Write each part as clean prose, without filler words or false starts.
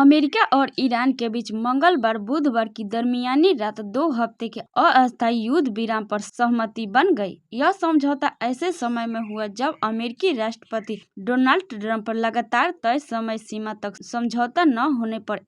America और Iran के बीच मंगलवार बुधवार की दरमियानी रात 2 हफ्ते के अस्थायी युद्ध विराम पर सहमति बन गई। यह समझौता ऐसे समय में हुआ जब अमेरिकी राष्ट्रपति डोनाल्ड ट्रंप लगातार तय समय सीमा तक समझौता न होने पर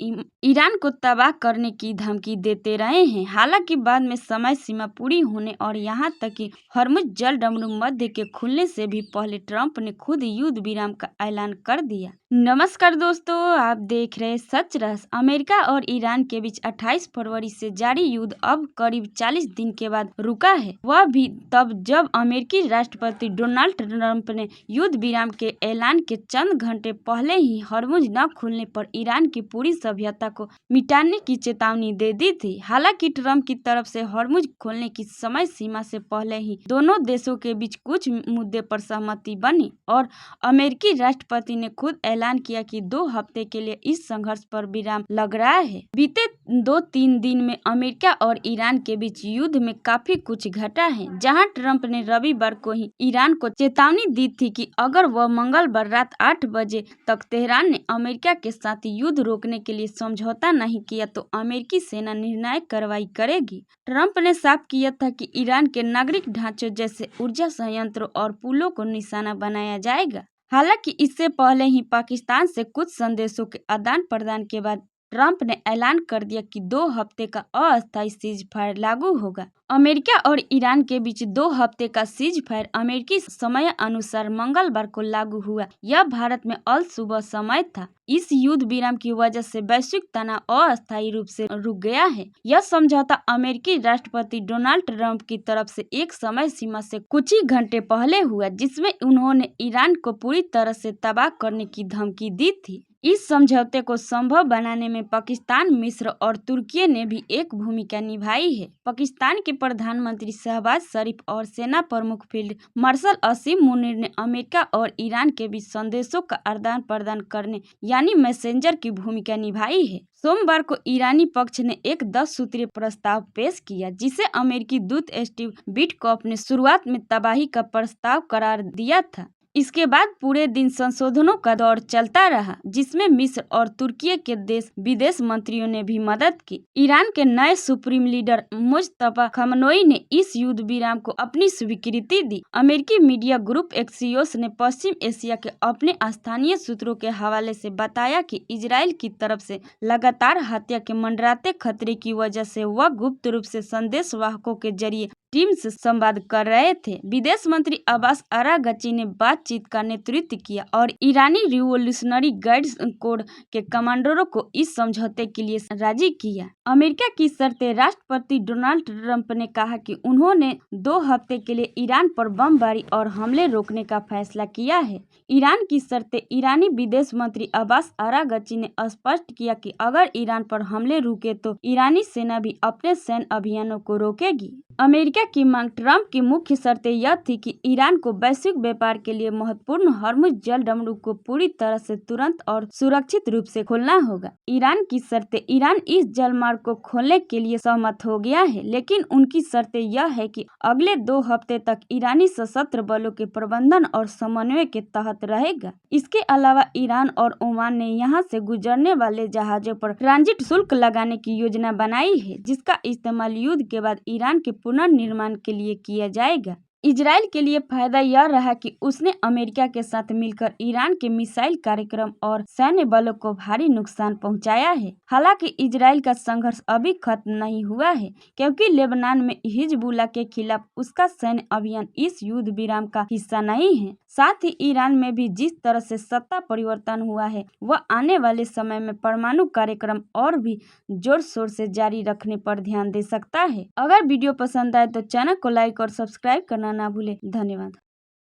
ईरान को तबाह करने की धमकी देते रहे हैं। हालांकि बाद में समय सीमा पूरी होने और यहां तक कि हॉर्मुज़ जलडमरू मध्य के खुलने से भी पहले ट्रंप ने खुद युद्ध विराम का ऐलान कर दिया। नमस्कार दोस्तों, आप देख रहे सच रहस्य। अमेरिका और ईरान के बीच 28 फरवरी से जारी युद्ध अब करीब 40 दिन के बाद रुका है, वह भी तब जब अमेरिकी राष्ट्रपति डोनाल्ड ट्रंप ने युद्ध विराम के ऐलान के चंद घंटे पहले ही हॉर्मुज़ न खुलने पर ईरान की पूरी सभ्यता को मिटाने की चेतावनी दे दी थी। हालांकि ट्रंप की तरफ से हॉर्मुज़ खोलने की समय सीमा से पहले ही दोनों देशों के बीच कुछ मुद्दे पर सहमति बनी और अमेरिकी राष्ट्रपति ने खुद ऐलान किया कि 2 हफ्ते के लिए इस संघर्ष पर विराम लग रहा है। बीते 2-3 दिन में अमेरिका और ईरान के बीच युद्ध में काफी कुछ घटा है। जहां ट्रंप ने रविवार को ही ईरान को चेतावनी दी थी कि अगर वह मंगलवार रात 8 बजे तक तेहरान ने अमेरिका के साथ युद्ध रोकने के लिए समझौता नहीं किया तो अमेरिकी सेना निर्णायक कार्रवाई करेगी। ट्रंप ने साफ किया था कि ईरान के नागरिक ढांचों जैसे ऊर्जा संयंत्रों और पुलों को निशाना बनाया जाएगा। हालांकि इससे पहले ही पाकिस्तान से कुछ संदेशों के आदान प्रदान के बाद ट्रंप ने ऐलान कर दिया कि 2 हफ्ते का अस्थायी सीज फायर लागू होगा। अमेरिका और ईरान के बीच 2 हफ्ते का सीज फायर अमेरिकी समय अनुसार मंगलवार को लागू हुआ। यह भारत में अल सुबह समय था। इस युद्ध विराम की वजह से वैश्विक तनाव अस्थायी रूप से रुक गया है। यह समझौता अमेरिकी राष्ट्रपति डोनाल्ड ट्रंप की तरफ से एक समय सीमा से कुछ ही घंटे पहले हुआ, जिसमें उन्होंने ईरान को पूरी तरह से तबाह करने की धमकी दी थी। इस समझौते को संभव बनाने में पाकिस्तान, मिस्र और तुर्की ने भी एक भूमिका निभाई है। पाकिस्तान के प्रधानमंत्री शहबाज शरीफ और सेना प्रमुख फील्ड मार्शल असीम मुनीर ने अमेरिका और ईरान के बीच संदेशों का आदान प्रदान करने यानी मैसेंजर की भूमिका निभाई है। सोमवार को ईरानी पक्ष ने एक 10 सूत्रीय प्रस्ताव पेश किया, जिसे अमेरिकी दूत स्टीव विटकॉफ ने शुरुआत में तबाही का प्रस्ताव करार दिया था। इसके बाद पूरे दिन संशोधनों का दौर चलता रहा, जिसमें मिस्र और तुर्की के देश विदेश मंत्रियों ने भी मदद की। ईरान के नए सुप्रीम लीडर मुज्तबा खमनोई ने इस युद्ध विराम को अपनी स्वीकृति दी। अमेरिकी मीडिया ग्रुप एक्सियोस ने पश्चिम एशिया के अपने स्थानीय सूत्रों के हवाले से बताया कि इजराइल की तरफ से लगातार हत्या के मंडराते खतरे की वजह से वह गुप्त रूप से संदेश वाहकों के जरिए टीम से संवाद कर रहे थे। विदेश मंत्री अब्बास अरागची ने बातचीत का नेतृत्व किया और ईरानी रिवोल्यूशनरी गार्ड्स कोर के कमांडरों को इस समझौते के लिए राजी किया। अमेरिका की शर्तें। राष्ट्रपति डोनाल्ड ट्रंप ने कहा कि उन्होंने 2 हफ्ते के लिए ईरान पर बमबारी और हमले रोकने का फैसला किया है। ईरान की शर्तें। ईरानी विदेश मंत्री अब्बास अरागची ने स्पष्ट किया कि अगर ईरान पर हमले रुके तो ईरानी सेना भी अपने सैन्य अभियानों को रोकेगी। अमेरिका की मांग। ट्रंप की मुख्य शर्तें यह थी कि ईरान को वैश्विक व्यापार के लिए महत्वपूर्ण हॉर्मुज़ जलडमरू को पूरी तरह से तुरंत और सुरक्षित रूप से खोलना होगा। ईरान की शर्तें। ईरान इस जलमार्ग को खोलने के लिए सहमत हो गया है, लेकिन उनकी शर्तें यह है कि अगले 2 हफ्ते तक ईरानी सशस्त्र बलों के प्रबंधन और समन्वय के तहत रहेगा। इसके अलावा ईरान और ओमान ने यहाँ से गुजरने वाले जहाजों पर ट्रांजिट शुल्क लगाने की योजना बनाई है, जिसका इस्तेमाल युद्ध के बाद ईरान के पुनर्निर्माण के लिए किया जाएगा। इजराइल के लिए फायदा यह रहा कि उसने अमेरिका के साथ मिलकर ईरान के मिसाइल कार्यक्रम और सैन्य बलों को भारी नुकसान पहुंचाया है। हालांकि इजराइल का संघर्ष अभी खत्म नहीं हुआ है, क्योंकि लेबनान में हिजबुल्लाह के खिलाफ उसका सैन्य अभियान इस युद्ध विराम का हिस्सा नहीं है। साथ ही ईरान में भी जिस तरह से सत्ता परिवर्तन हुआ है, वह आने वाले समय में परमाणु कार्यक्रम और भी जोर शोर से जारी रखने पर ध्यान दे सकता है। अगर वीडियो पसंद आए तो चैनल को लाइक और सब्सक्राइब करना ना भूलें। धन्यवाद।